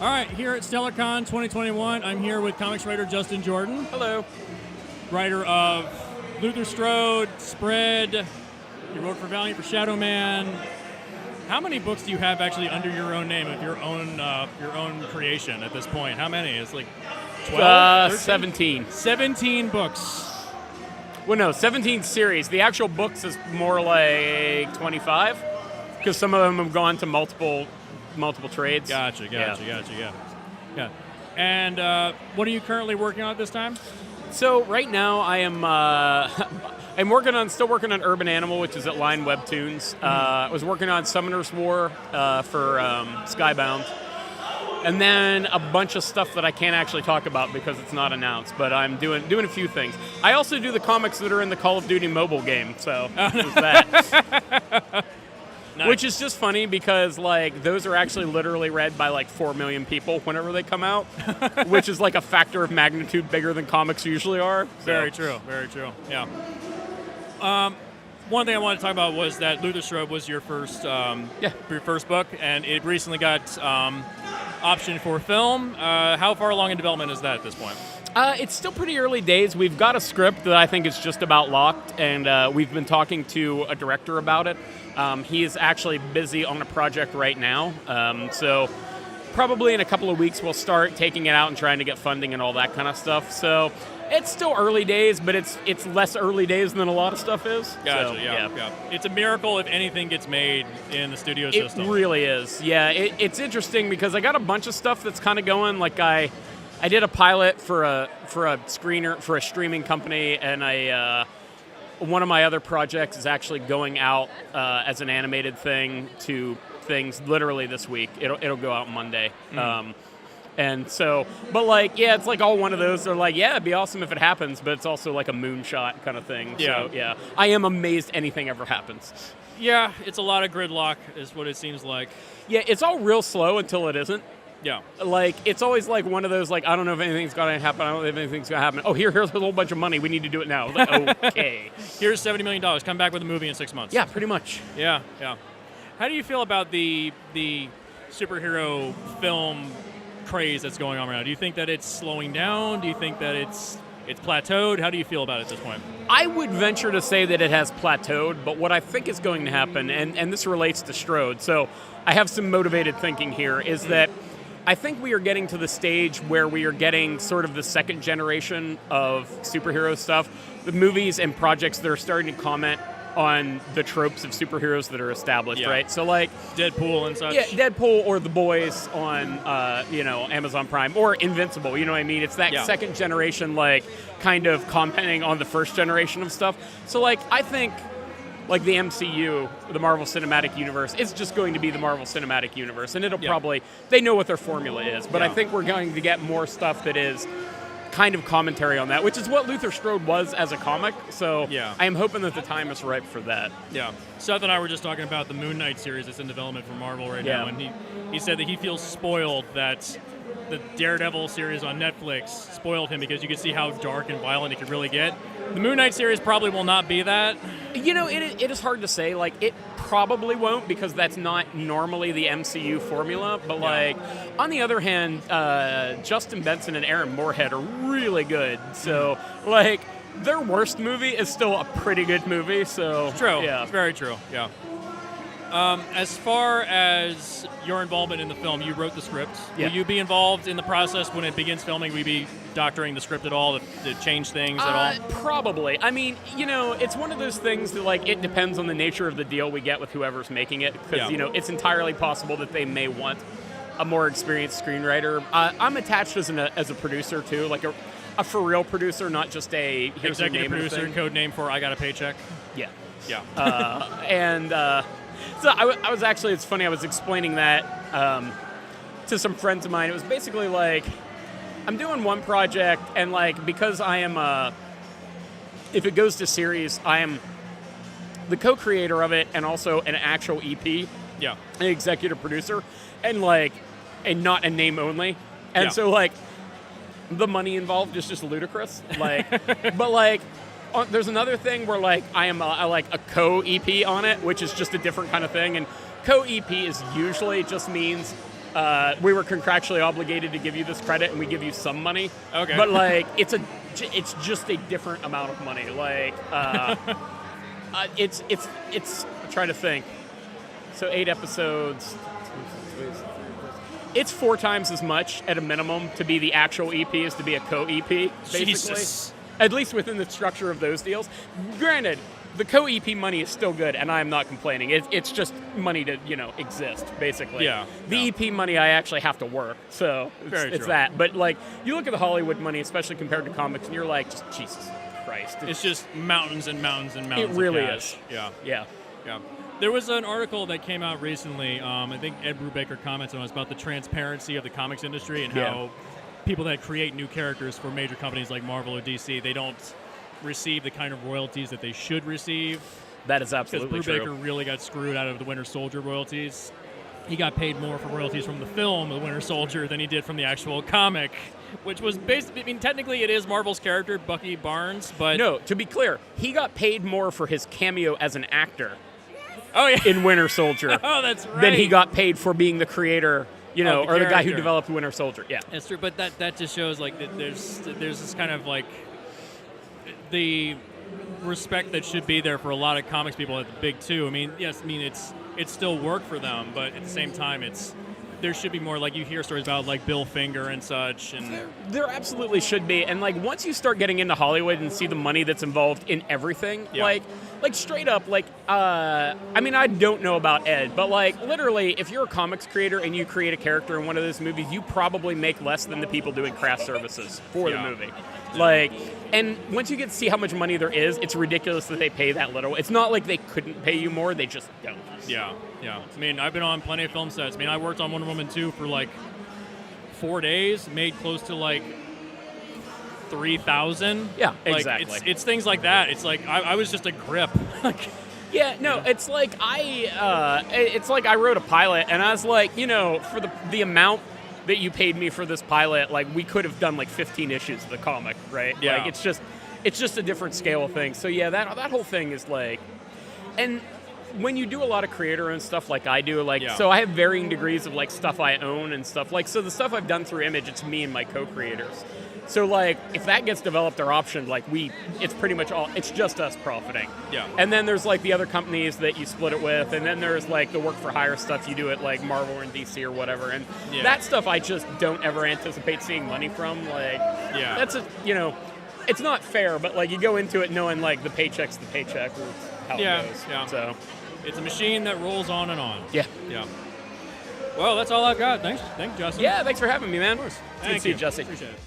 All right, here at StellarCon 2021, I'm here with comics writer Justin Jordan. Hello. Writer of Luther Strode, Spread. You wrote for Valiant, for Shadow Man. How many books do you have actually under your own name of your own creation at this point? How many? It's like 12? 17. 17 books. Well, no, 17 series. The actual books is more like 25 because some of them have gone to multiple trades. Gotcha. Yeah. And what are you currently working on at this time? So right now I am still working on Urban Animal, which is at Line Webtoons. I was working on Summoner's War for Skybound. And then a bunch of stuff that I can't actually talk about because it's not announced, but I'm doing a few things. I also do the comics that are in the Call of Duty mobile game, so there's that. Nice. Which is just funny because like those are actually literally read by like 4 million people whenever they come out, which is like a factor of magnitude bigger than comics usually are. So. Very true. Yeah. One thing I wanted to talk about was that Luther Strode was your first book, and it recently got optioned for film. How far along in development is that at this point? It's still pretty early days. We've got a script that I think is just about locked, and we've been talking to a director about it. He is actually busy on a project right now, so probably in a couple of weeks we'll start taking it out and trying to get funding and all that kind of stuff. So it's still early days, but it's less early days than a lot of stuff is. Gotcha, so, yeah. It's a miracle if anything gets made in the studio system. It really is, yeah. It's interesting because I got a bunch of stuff that's kind of going. Like I did a pilot for a streaming company, and one of my other projects is actually going out as an animated thing to things literally this week. It'll go out Monday. And so, but like, yeah, it's like all one of those. They're like, yeah, it'd be awesome if it happens, but it's also like a moonshot kind of thing. Yeah. So, yeah. I am amazed anything ever happens. Yeah, it's a lot of gridlock is what it seems like. Yeah, it's all real slow until it isn't. Yeah. Like, it's always like one of those, like, I don't know if anything's going to happen. I don't know if anything's going to happen. Oh, here's a whole bunch of money. We need to do it now. Like, okay. Here's $70 million. Come back with a movie in 6 months. Yeah, pretty much. Yeah. How do you feel about the superhero film craze that's going on right now? Do you think that it's slowing down? Do you think that it's plateaued? How do you feel about it at this point? I would venture to say that it has plateaued, but what I think is going to happen, and this relates to Strode, so I have some motivated thinking here, is that I think we are getting to the stage where we are getting sort of the second generation of superhero stuff, the movies and projects that are starting to comment on the tropes of superheroes that are established, right? So like Deadpool and such. Yeah, Deadpool or The Boys on Amazon Prime or Invincible, you know what I mean? It's that second generation like kind of commenting on the first generation of stuff. So like I think like the MCU, the Marvel Cinematic Universe, is just going to be the Marvel Cinematic Universe, and it'll probably, they know what their formula is, but I think we're going to get more stuff that is kind of commentary on that, which is what Luther Strode was as a comic, so I am hoping that the time is ripe for that. Yeah. Seth and I were just talking about the Moon Knight series that's in development for Marvel right now, and he said that he feels spoiled that the Daredevil series on Netflix spoiled him because you could see how dark and violent it could really get. The Moon Knight series probably will not be that. You know, it is hard to say. Like, it probably won't because that's not normally the MCU formula. But, like, on the other hand, Justin Benson and Aaron Moorhead are really good. So, like, their worst movie is still a pretty good movie. So, it's true. Yeah. It's very true. Yeah. As far as your involvement in the film, you wrote the script. Will you be involved in the process when it begins filming? Will you be doctoring the script at all to change things at all? Probably. I mean, you know, it's one of those things that, like, it depends on the nature of the deal we get with whoever's making it. Because, you know, it's entirely possible that they may want a more experienced screenwriter. I'm attached as a producer, too, like a for-real producer, not just a here's executive your name producer, code name for I got a paycheck. Yeah. Yeah. So I was actually, it's funny, I was explaining that to some friends of mine. It was basically like, I'm doing one project, and like, because I am, if it goes to series, I am the co-creator of it and also an actual EP. Yeah. An executive producer, and not a name only. And so like, the money involved is just ludicrous. Like, but like, there's another thing where like I am a co-EP on it, which is just a different kind of thing. And co-EP is usually just means we were contractually obligated to give you this credit, and we give you some money. Okay. But like, it's just a different amount of money. Like, it's. I'm trying to think. So 8 episodes. It's 4 times as much at a minimum to be the actual EP as to be a co-EP, basically. Jesus. At least within the structure of those deals. Granted, the co-EP money is still good, and I'm not complaining. It's just money to, exist, basically. Yeah. The EP money, I actually have to work, so it's that. But, like, you look at the Hollywood money, especially compared to comics, and you're like, just, Jesus Christ. It's just mountains and mountains and mountains It really of cash. is. Yeah. Yeah. There was an article that came out recently. I think Ed Brubaker commented on it, about the transparency of the comics industry and how people that create new characters for major companies like Marvel or DC, they don't receive the kind of royalties that they should receive. That is absolutely true. Because true. Brubaker really got screwed out of the Winter Soldier royalties. He got paid more for royalties from the film, The Winter Soldier, than he did from the actual comic, which was basically, technically it is Marvel's character, Bucky Barnes, but... No, to be clear, he got paid more for his cameo as an actor. Oh, yeah. In Winter Soldier. Oh, that's right. Than he got paid for being the creator, or the guy who character. developed Winter Soldier. Yeah. That's true, but that just shows, like, that there's this kind of, like, the respect that should be there for a lot of comics people at the big two. I mean, yes, it's still work for them, but at the same time, there should be more, like, you hear stories about, like, Bill Finger and such. And There absolutely should be. And, like, once you start getting into Hollywood and see the money that's involved in everything, like straight up, like, I don't know about Ed, but, like, literally, if you're a comics creator and you create a character in one of those movies, you probably make less than the people doing craft services for the movie. Like, and once you get to see how much money there is, it's ridiculous that they pay that little. It's not like they couldn't pay you more, they just don't. Yeah. I mean, I've been on plenty of film sets. I mean, I worked on Wonder Woman 2 for, like, 4 days, made close to, like, 3,000. Yeah, like, exactly. It's things like that. It's like I was just a grip. Yeah, no, it's like I wrote a pilot, and I was like, for the amount that you paid me for this pilot, like, we could have done like 15 issues of the comic, right? Yeah. Like, it's just a different scale of things. So yeah, that whole thing is like, and when you do a lot of creator and stuff like I do, like, so I have varying degrees of like stuff I own and stuff. Like, so the stuff I've done through Image, it's me and my co-creators. So, like, if that gets developed or optioned, like, it's pretty much it's just us profiting. Yeah. And then there's, like, the other companies that you split it with, and then there's, like, the work-for-hire stuff you do at, like, Marvel and DC or whatever. And that stuff I just don't ever anticipate seeing money from. Like, that's it's not fair, but, like, you go into it knowing, like, the paycheck's the paycheck. How it goes. Yeah. So it's a machine that rolls on and on. Yeah. Well, that's all I've got. Thanks, Justin. Yeah, thanks for having me, man. Of course. Good to see you, Jesse. Appreciate it.